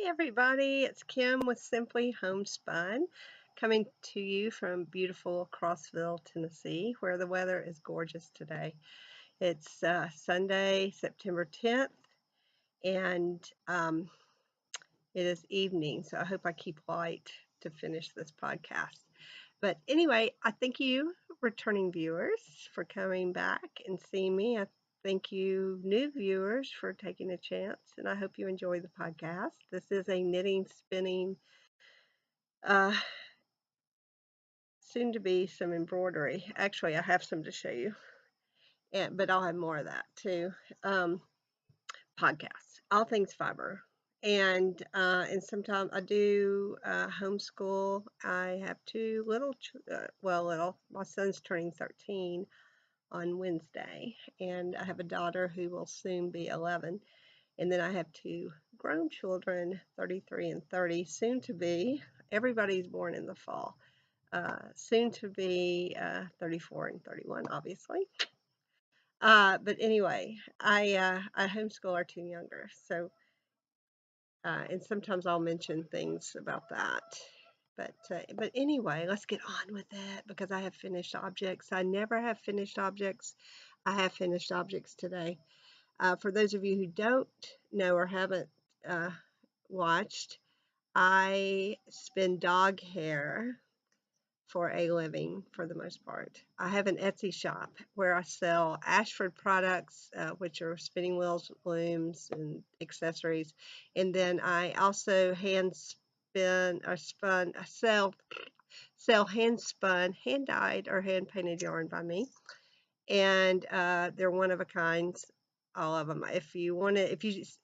everybody, it's Kim with Simply Homespun, coming to you from beautiful Crossville, Tennessee, where the weather is gorgeous today. It's Sunday, September 10th, and it is evening, so I hope I keep light to finish this podcast. But anyway, I thank you, returning viewers, for coming back and seeing me. I thank you, new viewers, for taking a chance, and I hope you enjoy the podcast. This is a knitting, spinning, uh, soon to be some embroidery. Actually, I have some to show you, but I'll have more of that too. Podcasts, all things fiber. And sometimes I do homeschool. I have two little, little. My son's turning 13 on Wednesday, and I have a daughter who will soon be 11. And then I have two grown children, 33 and 30, soon to be. Everybody's born in the fall. Soon to be 34 and 31, obviously. But anyway, I homeschool our two younger, so and sometimes I'll mention things about that. But anyway, let's get on with it because I have finished objects. I never have finished objects. I have finished objects today. For those of you who don't know or haven't watched, I spin dog hair for a living for the most part. I have an Etsy shop where I sell Ashford products, which are spinning wheels, looms, and accessories. And then I also hand sell hand spun, hand dyed, or hand painted yarn by me. And they're one of a kind, all of them. If you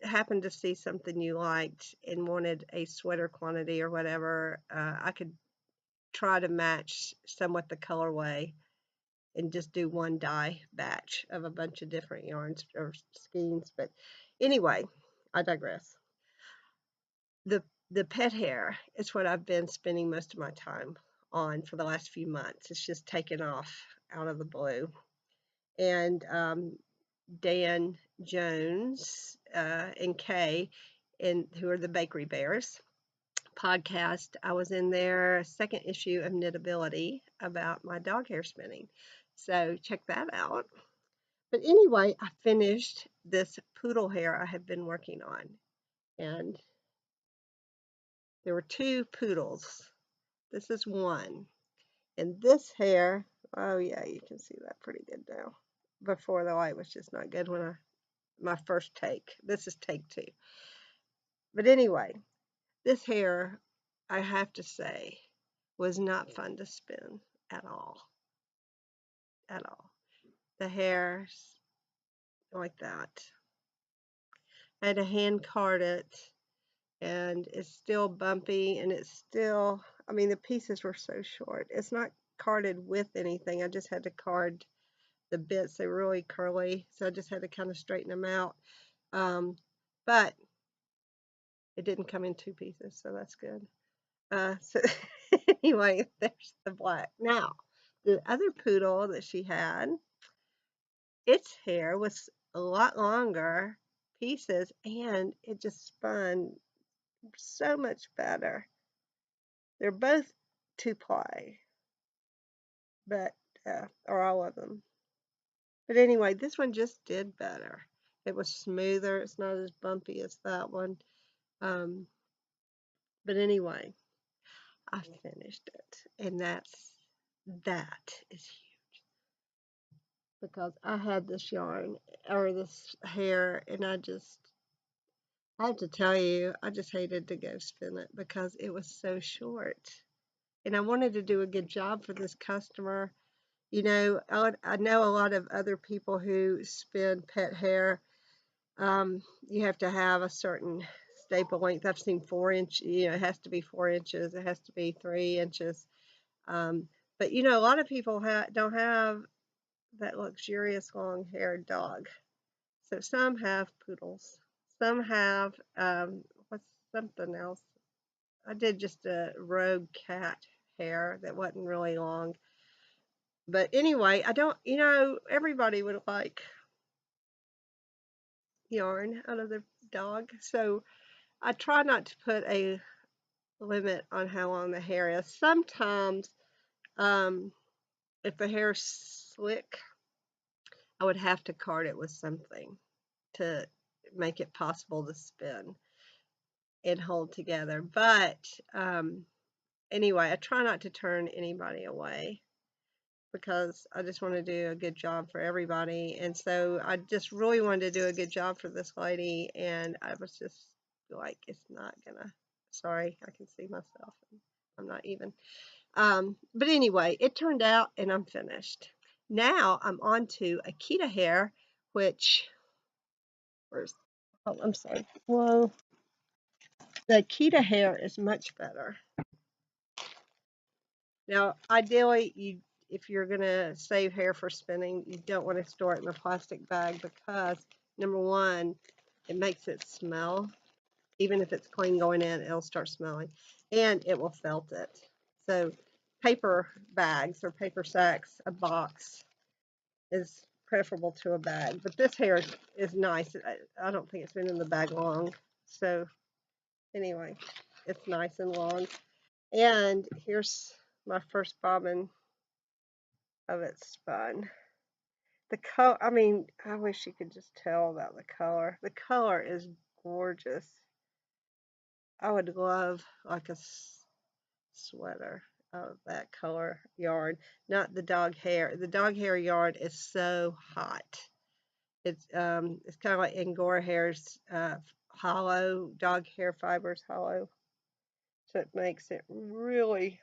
happen to see something you liked and wanted a sweater quantity or whatever, I could try to match somewhat the colorway and just do one dye batch of a bunch of different yarns or skeins. But anyway, I digress. The pet hair is what I've been spending most of my time on for the last few months. It's just taken off out of the blue. And Dan Jones and Kay, who are the Bakery Bears podcast, I was in their second issue of Knitability about my dog hair spinning. So check that out. But anyway, I finished this poodle hair I have been working on. And there were two poodles. This is one. And this hair, oh yeah, you can see that pretty good now. Before the light was just not good when my first take. This is take 2. But anyway, this hair, I have to say, was not fun to spin at all. At all. The hair's like that. I had to hand card it, and it's still bumpy, and it's still, I mean, the pieces were so short. It's not carded with anything. I just had to card the bits. They were really curly, so I just had to kind of straighten them out. But it didn't come in 2 pieces, so that's good. So anyway, there's the black. Now, the other poodle that she had, its hair was a lot longer pieces, and it just spun so much better. They're both 2-ply, but or all of them. But anyway, this one just did better. It was smoother. It's not as bumpy as that one. But anyway, I finished it, and that is huge because I had this yarn or this hair, and I have to tell you, I just hated to go spin it because it was so short. And I wanted to do a good job for this customer. You know, I know a lot of other people who spin pet hair. You have to have a certain staple length. I've seen 4 inch, it has to be 4 inches. It has to be 3 inches. But, a lot of people don't have that luxurious long-haired dog. So some have poodles. Some have, what's something else? I did just a rogue cat hair that wasn't really long. But anyway, I don't, everybody would like yarn out of their dog. So I try not to put a limit on how long the hair is. Sometimes, if the hair's slick, I would have to card it with something to make it possible to spin and hold together. But anyway, I try not to turn anybody away because I just want to do a good job for everybody. And so I just really wanted to do a good job for this lady, and I was just like, it's not gonna, sorry, I can see myself. I'm not even. But anyway, it turned out and I'm finished. Now I'm on to Akita hair, which, where's, oh, I'm sorry. Whoa. The Akita hair is much better. Now, ideally, if you're going to save hair for spinning, you don't want to store it in a plastic bag because, number one, it makes it smell. Even if it's clean going in, it'll start smelling, and it will felt it. So paper bags or paper sacks, a box, is preferable to a bag. But this hair is nice. I don't think it's been in the bag long. So anyway, it's nice and long. And here's my first bobbin of it spun. The color, I mean, I wish you could just tell about the color. The color is gorgeous. I would love like a sweater of that color yarn, not the dog hair. The dog hair yarn is so hot. It's kind of like Angora hair's hollow, dog hair fibers hollow. So it makes it really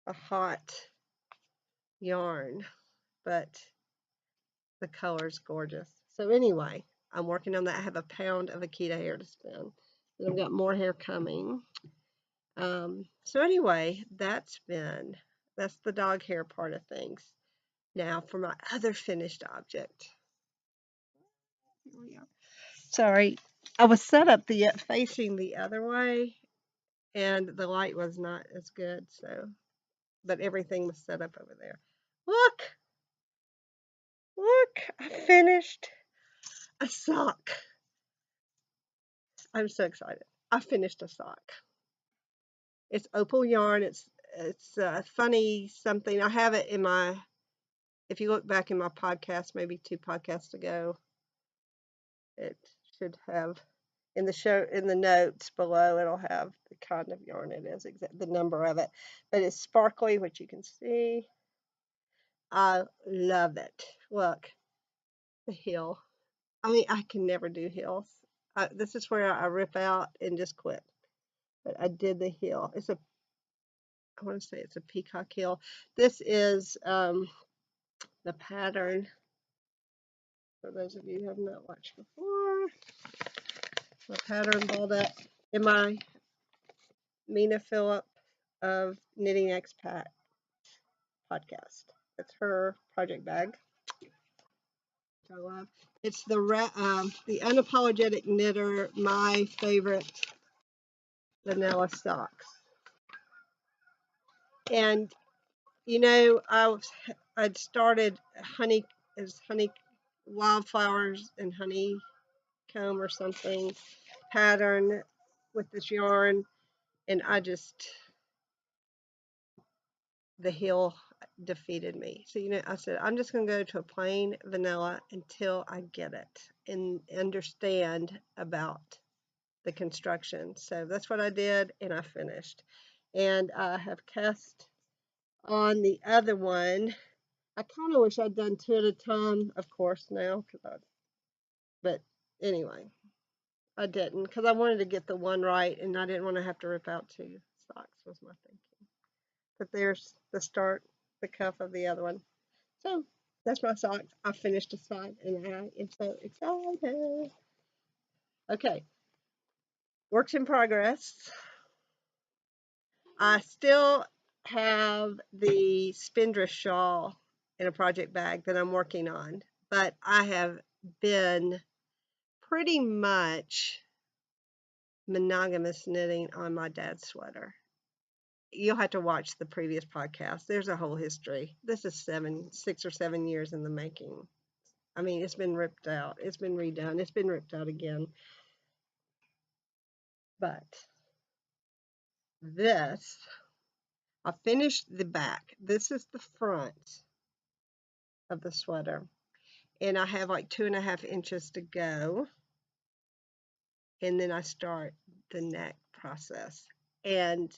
a hot yarn, but the color is gorgeous. So anyway, I'm working on that. I have a pound of Akita hair to spin. And I've got more hair coming. So anyway, that's the dog hair part of things. Now for my other finished object. Here we are. Sorry, I was set up facing the other way, and the light was not as good. So, but everything was set up over there. Look, look! I finished a sock. I'm so excited. I finished a sock. It's Opal yarn. It's funny something. I have it in my. If you look back in my podcast, maybe 2 podcasts ago, it should have in the notes below. It'll have the kind of yarn it is, the number of it. But it's sparkly, which you can see. I love it. Look, the heel. I mean, I can never do heels. This is where I rip out and just quit. But I did the heel. I want to say it's a peacock heel. This is the pattern. For those of you who have not watched before, my pattern balled up in my Mina Phillip of Knitting Expat podcast. It's her project bag. I love. It's the Unapologetic Knitter, my favorite vanilla socks. And you know, I'd started honey wildflowers and honeycomb or something pattern with this yarn, and the heel defeated me. So you know, I said I'm just going to go to a plain vanilla until I get it and understand about the construction. So that's what I did, and I finished. And I have cast on the other one. I kind of wish I'd done 2 at a time, of course, now, but anyway, I didn't because I wanted to get the one right, and I didn't want to have to rip out 2 socks, was my thinking. But there's the start, the cuff of the other one. So that's my socks. I finished a sock, and I am so excited. Okay, works in progress. I still have the Spindrift shawl in a project bag that I'm working on, but I have been pretty much monogamous knitting on my dad's sweater. You'll have to watch the previous podcast. There's a whole history. This is 6 or 7 years in the making. I mean, it's been ripped out. It's been redone. It's been ripped out again. But this, I finished the back. This is the front of the sweater. And I have like 2.5 inches to go. And then I start the neck process. And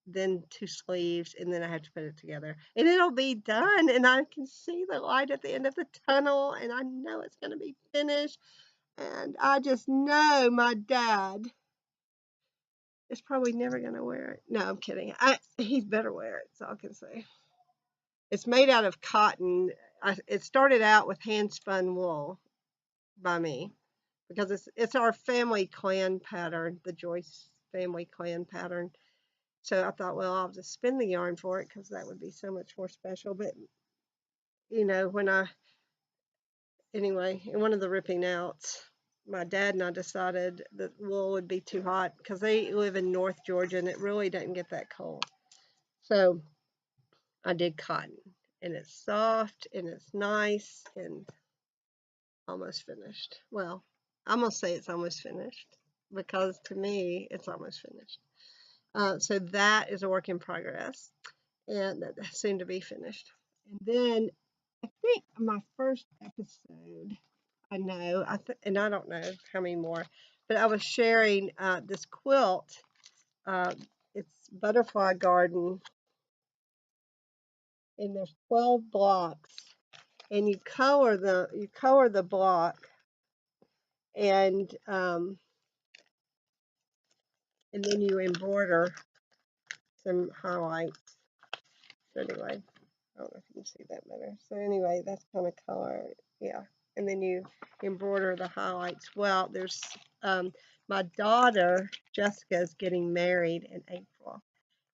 then 2 sleeves, and then I have to put it together. And it'll be done, and I can see the light at the end of the tunnel, and I know it's going to be finished. And I just know my dad is probably never going to wear it. No, I'm kidding. He better wear it, so I can say. It's made out of cotton. It started out with hand spun wool by me because it's our family clan pattern, the Joyce family clan pattern. So I thought, well, I'll just spin the yarn for it because that would be so much more special. But you know, anyway, in one of the ripping outs, my dad and I decided that wool would be too hot because they live in North Georgia and it really doesn't get that cold. So I did cotton, and it's soft and it's nice and almost finished. Well, I'm gonna say it's almost finished because to me it's almost finished. So that is a work in progress, and soon to be finished. And then I think my first episode, and I don't know how many more, but I was sharing this quilt. Uh, it's Butterfly Garden, and there's 12 blocks, and you color the block, and then you embroider some highlights. So anyway, I don't know if you can see that better. So anyway, that's kind of color, yeah. And then you embroider the highlights. Well, there's my daughter Jessica is getting married in April,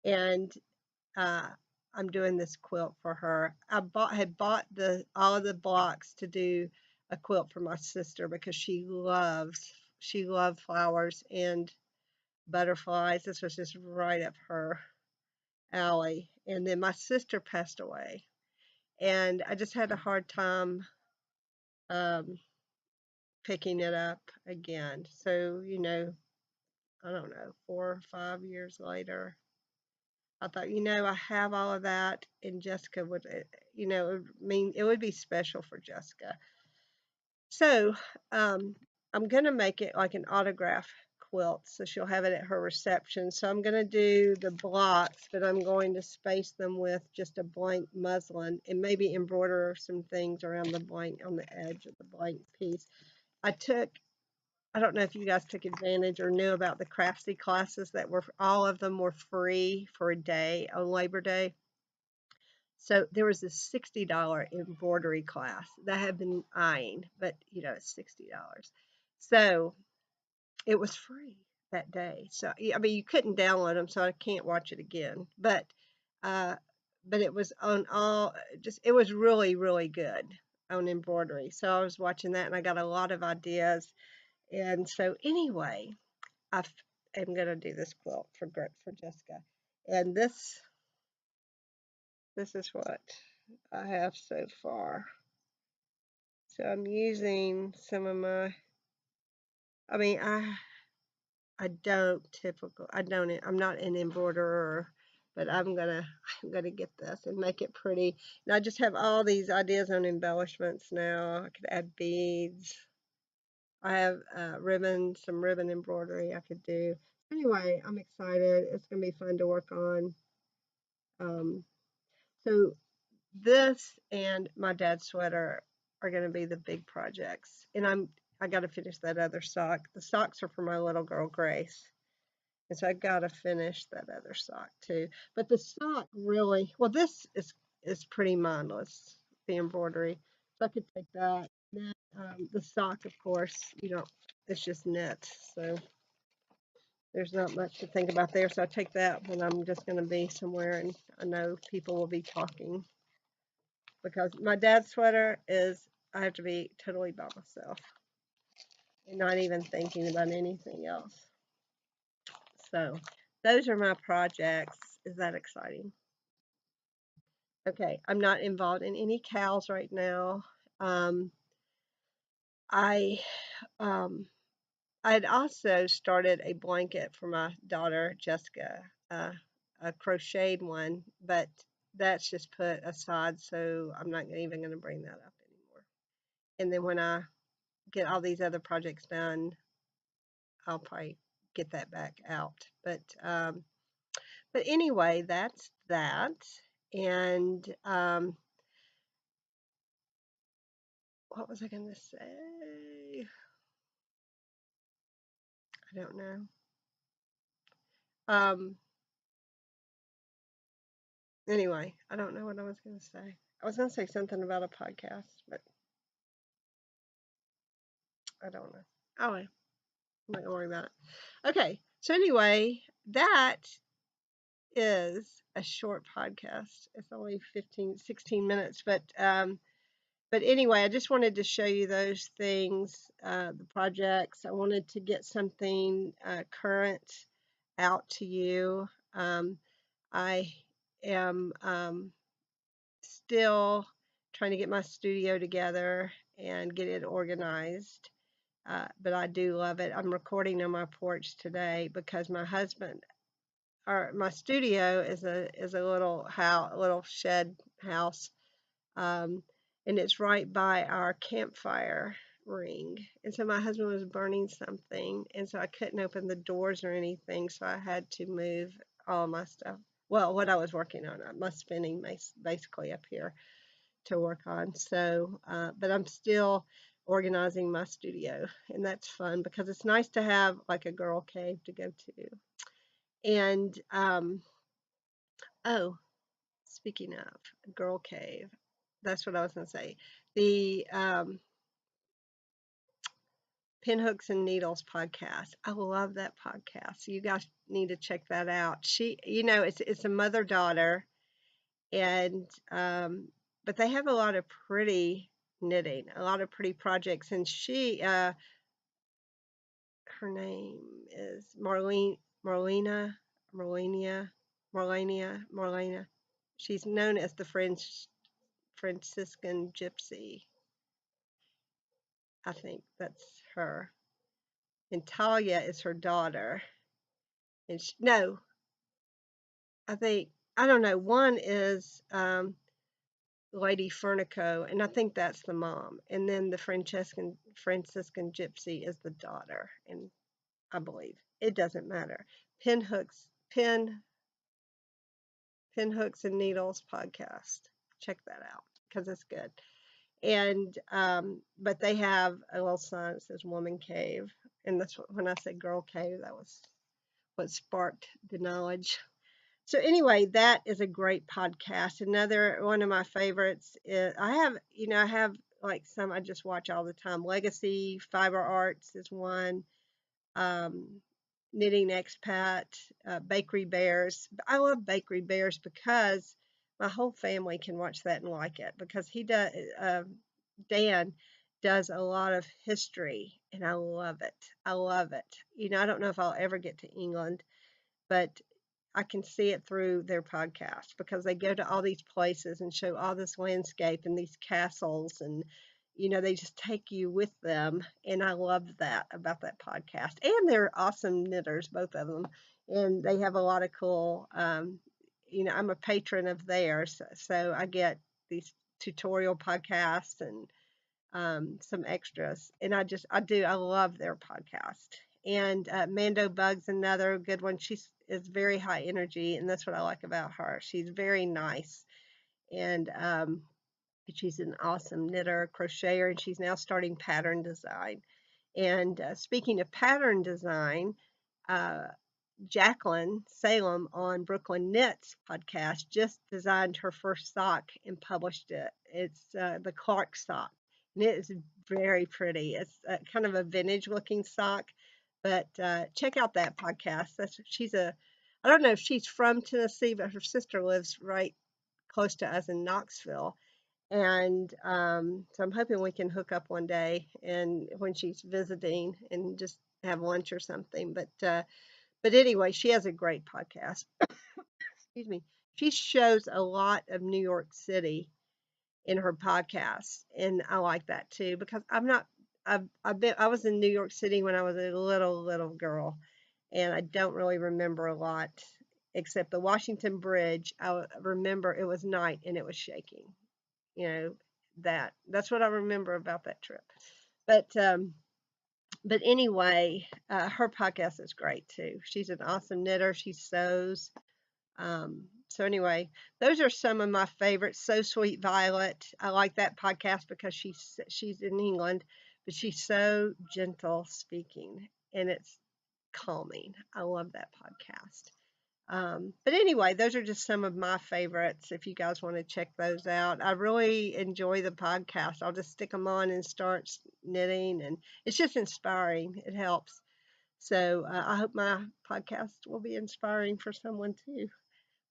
and uh, I'm doing this quilt for her. I had bought all of the blocks to do a quilt for my sister because she loved flowers and butterflies. This was just right up her alley. And then my sister passed away, and I just had a hard time um, picking it up again. So, I don't know, 4 or 5 years later, I thought, I have all of that, and Jessica would, it would be special for Jessica. So, I'm going to make it like an autograph quilt, so she'll have it at her reception. So I'm going to do the blocks, but I'm going to space them with just a blank muslin and maybe embroider some things around the blank on the edge of the blank piece. I don't know if you guys took advantage or knew about the Craftsy classes all of them were free for a day on Labor Day. So there was this $60 embroidery class that I had been eyeing, but it's $60. So it was free that day. So I mean, you couldn't download them, so I can't watch it again. Uh, but it was on it was really, really good on embroidery. So I was watching that, and I got a lot of ideas. And so anyway, I am gonna do this quilt for Jessica, and this is what I have so far. So I'm using some of my, I mean, I'm not an embroiderer, but I'm gonna get this and make it pretty. And I just have all these ideas on embellishments now. I could add beads. I have some ribbon embroidery I could do. Anyway, I'm excited. It's gonna be fun to work on. So this and my dad's sweater are going to be the big projects. And I got to finish that other sock. The socks are for my little girl Grace. And so I got to finish that other sock too. But the sock really, well, this is pretty mindless, the embroidery. So I could take that. Then the sock, of course, it's just knit. So there's not much to think about there. So I take that when I'm just going to be somewhere and I know people will be talking. Because my dad's sweater I have to be totally by myself and not even thinking about anything else. So those are my projects. Is that exciting? Okay, I'm not involved in any cows right now. I I'd also started a blanket for my daughter Jessica, a crocheted one, but that's just put aside, so I'm not even going to bring that up anymore. And then when I get all these other projects done, I'll probably get that back out. But anyway, that's that. And what was I going to say? I don't know. Anyway, I don't know what I was going to say. I was going to say something about a podcast, but I don't know. Oh, I'm not going to worry about it. Okay. So anyway, that is a short podcast. It's only 16 minutes, but anyway, I just wanted to show you those things, the projects. I wanted to get something current out to you. I am still trying to get my studio together and get it organized. But I do love it. I'm recording on my porch today because my husband, or my studio is a little house, a little shed house, um, and it's right by our campfire ring. And so my husband was burning something, and so I couldn't open the doors or anything, so I had to move all my stuff. Well, what I was working on, my spinning basically up here to work on. So, but I'm still organizing my studio, and that's fun because it's nice to have like a girl cave to go to. And oh, speaking of girl cave, that's what I was going to say. The Pinhooks and Needles podcast. I love that podcast. You guys need to check that out. She, it's a mother daughter, and but they have a lot of pretty knitting, a lot of pretty projects, and her name is Marlena. She's known as the Franciscan Gypsy. I think that's her. And Talia is her daughter. And no, I don't know. One is Lady Furnico, and I think that's the mom. And then the Franciscan Gypsy is the daughter, and I believe it doesn't matter. Pinhooks, Pinhooks and Needles podcast. Check that out because it's good. And but they have a little sign that says Woman Cave, and that's when I said Girl Cave, that was what sparked the knowledge. So anyway, that is a great podcast. Another one of my favorites is I have like some I just watch all the time. Legacy Fiber Arts is one. Um, Knitting Expat, Bakery Bears. I love Bakery Bears because my whole family can watch that and like it because he does. Dan does a lot of history, and I love it. I love it. I don't know if I'll ever get to England, but I can see it through their podcast because they go to all these places and show all this landscape and these castles, and they just take you with them, and I love that about that podcast. And they're awesome knitters, both of them, and they have a lot of cool I'm a patron of theirs, so I get these tutorial podcasts and some extras, and I love their podcast. And Mando Bug's another good one. Is very high energy, and that's what I like about her. She's very nice, and she's an awesome knitter, crocheter, and she's now starting pattern design. And speaking of pattern design, uh, Jacqueline Salem on Brooklyn Knits podcast just designed her first sock and published it. It's the Clark sock, and it is very pretty. It's kind of a vintage looking sock, but check out that podcast. I don't know if she's from Tennessee, but her sister lives right close to us in Knoxville. And so I'm hoping we can hook up one day and when she's visiting and just have lunch or something. But anyway, she has a great podcast. Excuse me. She shows a lot of New York City in her podcast, and I like that too because I was in New York City when I was a little girl, and I don't really remember a lot except the Washington Bridge. Remember it was night and it was shaking. You know, that's what I remember about that trip. But anyway, her podcast is great too. She's an awesome knitter. She sews. So anyway, those are some of my favorites. So Sweet Violet. I like that podcast because she's in England, but she's so gentle speaking and it's calming. I love that podcast. But anyway, those are just some of my favorites. If you guys want to check those out, I really enjoy the podcast. I'll just stick them on and start knitting, and it's just inspiring. It helps. So I hope my podcast will be inspiring for someone too.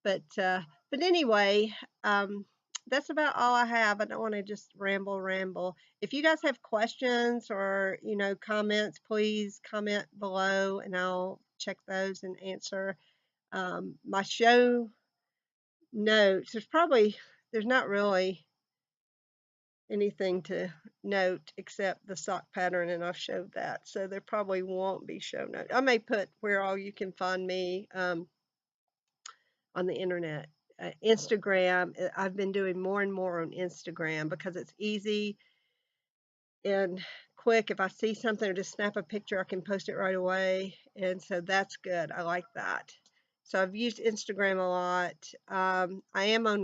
But anyway, that's about all I have. I don't want to just ramble. If you guys have questions or comments, please comment below, and I'll check those and answer. My show notes, there's not really anything to note except the sock pattern, and I've showed that, so there probably won't be show notes. I may put where all you can find me on the internet. Instagram, I've been doing more and more on Instagram because it's easy and quick. If I see something or just snap a picture, I can post it right away, and so that's good. I like that. So I've used Instagram a lot. I am on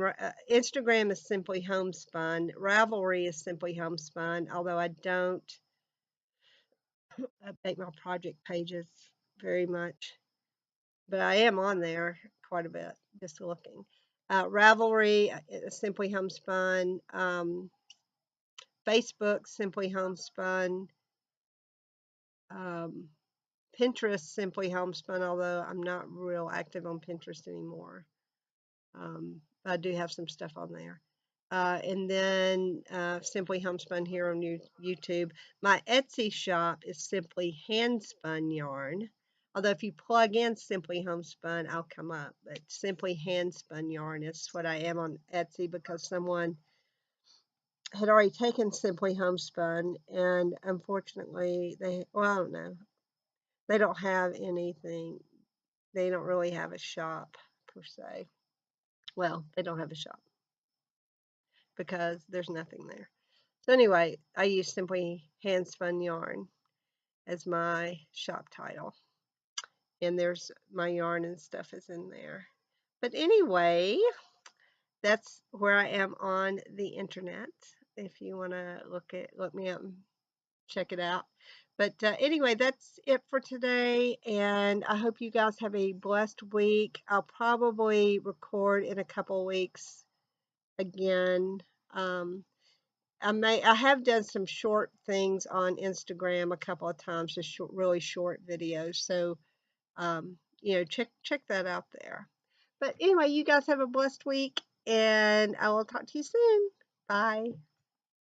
Instagram is Simply Homespun. Ravelry is Simply Homespun, although I don't update my project pages very much. But I am on there quite a bit, just looking. Ravelry, Simply Homespun. Facebook, Simply Homespun. Pinterest, Simply Homespun, although I'm not real active on Pinterest anymore. I do have some stuff on there. And then Simply Homespun here on YouTube. My Etsy shop is Simply Handspun Yarn. Although if you plug in Simply Homespun, I'll come up. But Simply Handspun Yarn is what I am on Etsy because someone had already taken Simply Homespun, and unfortunately, well, I don't know. They don't have anything. They don't really have a shop per se. Well, they don't have a shop because there's nothing there. So anyway, I use Simply Handspun Yarn as my shop title. And there's my yarn and stuff is in there. But anyway, that's where I am on the internet. If you want to look me up and check it out. But anyway, that's it for today. And I hope you guys have a blessed week. I'll probably record in a couple weeks again. I have done some short things on Instagram a couple of times, just really short videos. So, check that out there. But anyway, you guys have a blessed week, and I will talk to you soon. Bye.